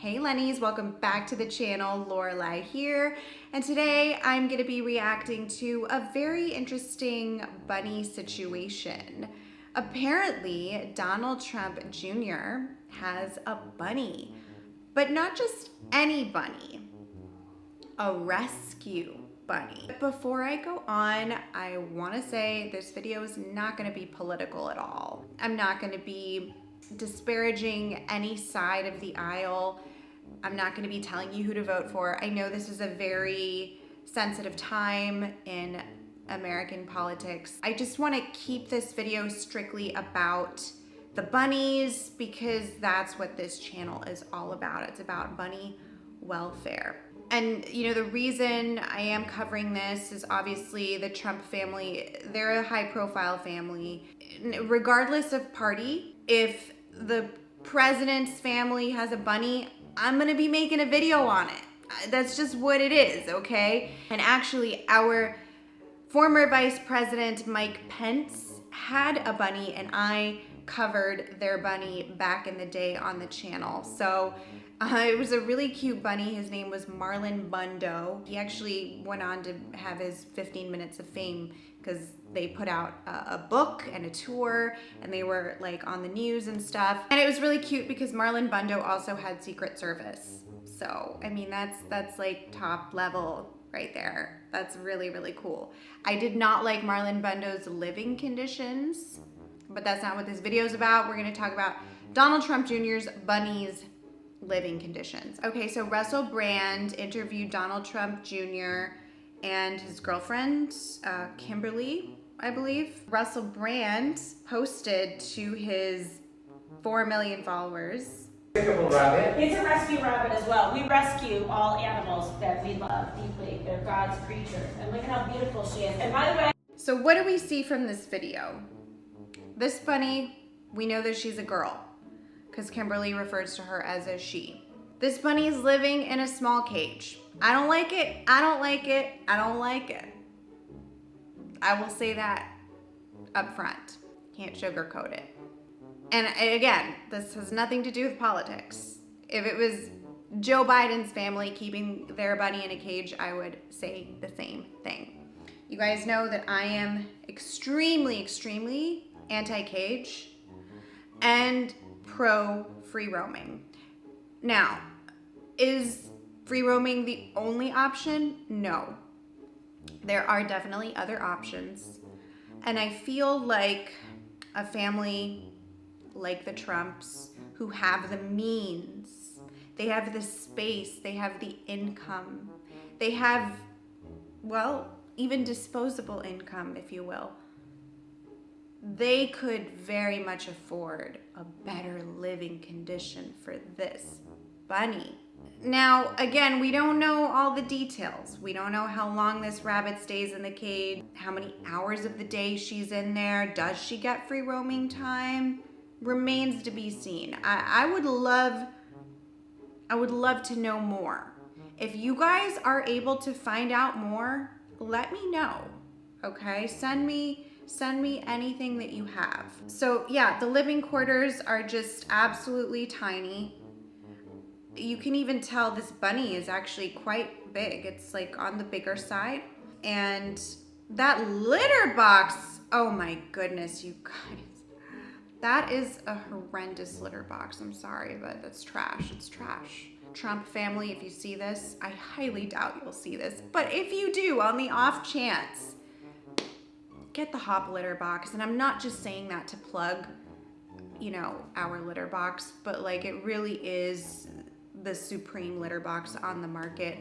Hey Lennies, welcome back to the channel. Lorelai here, and today I'm going to be reacting to a very interesting bunny situation. Apparently, Donald Trump Jr. has a bunny, but not just any bunny, a rescue bunny. But before I go on, I want to say this video is not going to be political at all. I'm not going to be disparaging any side of the aisle. I'm not going to be telling you who to vote for. I know this is a very sensitive time in American politics. I just want to keep this video strictly about the bunnies because that's what this channel is all about. It's about bunny welfare. And you know, the reason I am covering this is obviously the Trump family, they're a high profile family. Regardless of party, if the president's family has a bunny, I'm gonna be making a video on it. That's just what it is, okay? And actually, our former Vice President Mike Pence had a bunny, and I covered their bunny back in the day on the channel. So it was a really cute bunny. His name was Marlon Bundo. He actually went on to have his 15 minutes of fame because they put out a book and a tour, and they were like on the news and stuff. And it was really cute because Marlon Bundo also had Secret Service. So, I mean, that's like top level right there. That's really, really cool. I did not like Marlon Bundo's living conditions, but that's not what this video is about. We're gonna talk about Donald Trump Jr.'s bunny's living conditions. Okay, so Russell Brand interviewed Donald Trump Jr. and his girlfriend, Kimberly, I believe. Russell Brand posted to his 4 million followers. It's a rescue rabbit as well. We rescue all animals that we love deeply. They're God's creatures. And look at how beautiful she is. And by the way, so what do we see from this video? This bunny, we know that she's a girl because Kimberly refers to her as a she. This bunny is living in a small cage. I don't like it. I don't like it. I don't like it. I will say that up front. Can't sugarcoat it. And again, this has nothing to do with politics. If it was Joe Biden's family keeping their bunny in a cage, I would say the same thing. You guys know that I am extremely, extremely anti-cage and pro free roaming. Now, is free roaming the only option? No. There are definitely other options. And I feel like a family like the Trumps who have the means, they have the space, they have the income, they have, well, even disposable income, if you will. They could very much afford a better living condition for this bunny. Now, again, we don't know all the details. We don't know how long this rabbit stays in the cage, how many hours of the day she's in there. Does she get free roaming time? Remains to be seen. I would love to know more. If you guys are able to find out more, let me know, okay? Send me anything that you have. So yeah, the living quarters are just absolutely tiny. You can even tell this bunny is actually quite big. It's like on the bigger side. And that litter box, oh my goodness, you guys. That is a horrendous litter box. I'm sorry, but that's trash. It's trash. Trump family, if you see this, I highly doubt you'll see this. But if you do, on the off chance, get the Hop litter box. And I'm not just saying that to plug, you know, our litter box, but like it really is the supreme litter box on the market.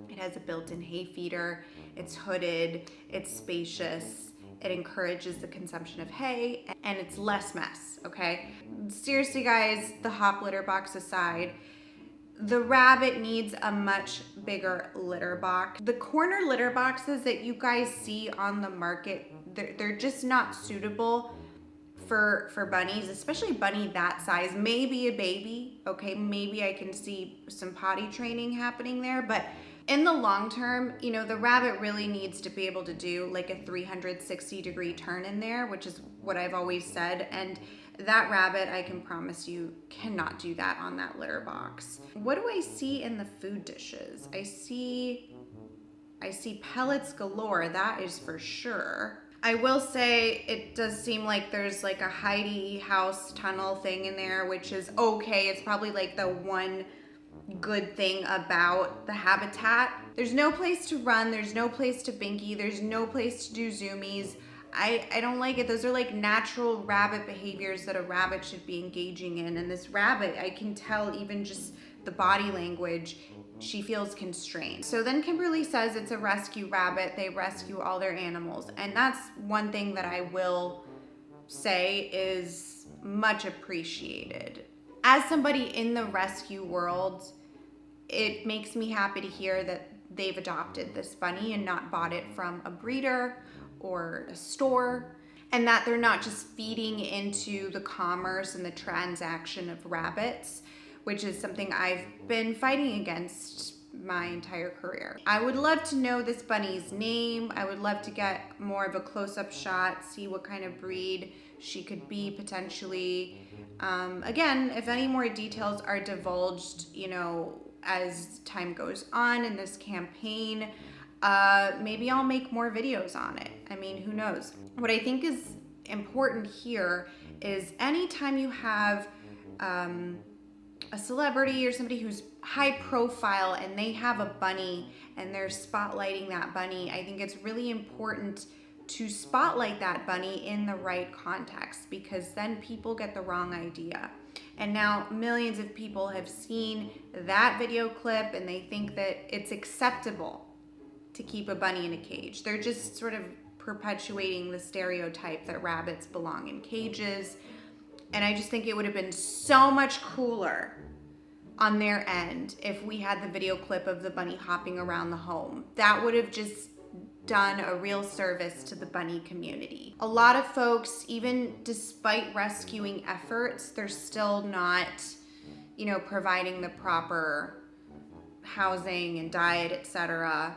It has a built-in hay feeder. It's hooded. It's spacious. It encourages the consumption of hay, and it's less mess, okay? Seriously, guys, the Hop litter box aside, the rabbit needs a much bigger litter box. The corner litter boxes that you guys see on the market, they're just not suitable for bunnies, especially bunny that size. Maybe a baby, okay? Maybe I can see some potty training happening there, but in the long term, you know, the rabbit really needs to be able to do like a 360-degree turn in there, which is what I've always said. And That rabbit, I can promise you, cannot do that on that litter box. What do I see in the food dishes? I see pellets galore, that is for sure. I will say it does seem like there's like a Heidi house tunnel thing in there, which is okay. It's probably like the one good thing about the habitat. There's no place to run, there's no place to binky, there's no place to do zoomies. I don't like it. Those are like natural rabbit behaviors that a rabbit should be engaging in. And this rabbit, I can tell even just the body language, she feels constrained. So then Kimberly says it's a rescue rabbit. They rescue all their animals. And that's one thing that I will say is much appreciated. As somebody in the rescue world, it makes me happy to hear that they've adopted this bunny and not bought it from a breeder or a store, and that they're not just feeding into the commerce and the transaction of rabbits, which is something I've been fighting against my entire career. I would love to know this bunny's name. I would love to get more of a close-up shot, see what kind of breed she could be potentially. Again, if any more details are divulged, you know, as time goes on in this campaign, maybe I'll make more videos on it. I mean, who knows? What I think is important here is anytime you have a celebrity or somebody who's high profile and they have a bunny and they're spotlighting that bunny, I think it's really important to spotlight that bunny in the right context, because then people get the wrong idea. And now millions of people have seen that video clip and they think that it's acceptable to keep a bunny in a cage. They're just sort of perpetuating the stereotype that rabbits belong in cages. And I just think it would have been so much cooler on their end if we had the video clip of the bunny hopping around the home. That would have just done a real service to the bunny community. A lot of folks, even despite rescuing efforts, they're still not, you know, providing the proper housing and diet, etc.,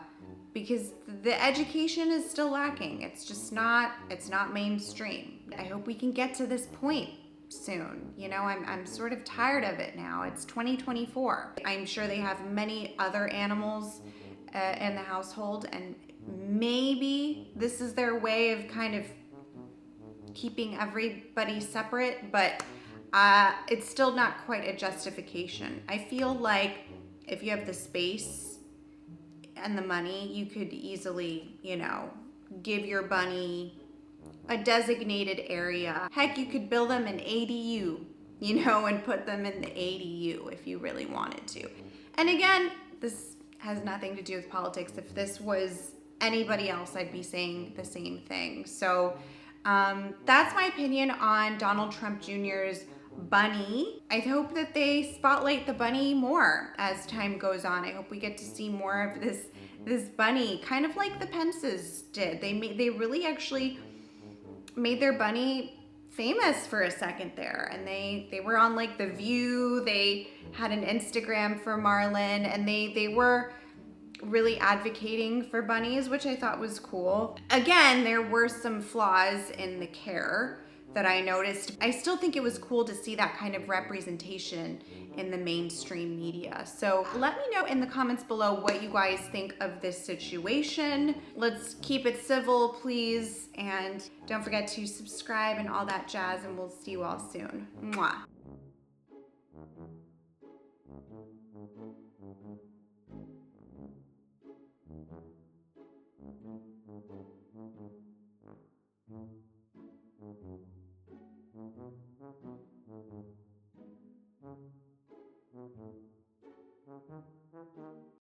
because the education is still lacking. It's just not, it's not mainstream. I hope we can get to this point soon. You know, I'm sort of tired of it now. It's 2024. I'm sure they have many other animals in the household, and maybe this is their way of kind of keeping everybody separate, but it's still not quite a justification. I feel like if you have the space and the money, you could easily, you know, give your bunny a designated area. Heck, you could build them an ADU, you know, and put them in the ADU if you really wanted to. And again, this has nothing to do with politics. If this was anybody else, I'd be saying the same thing. So that's my opinion on Donald Trump Jr.'s bunny. I hope that they spotlight the bunny more as time goes on. I hope we get to see more of this bunny, kind of like the Pences did. They really actually made their bunny famous for a second there, and they were on like The View. They had an Instagram for Marlin, and they were really advocating for bunnies, which I thought was cool. Again, there were some flaws in the care that I noticed. I still think it was cool to see that kind of representation in the mainstream media. So let me know in the comments below what you guys think of this situation. Let's keep it civil, please. And don't forget to subscribe and all that jazz, and we'll see you all soon. Mwah.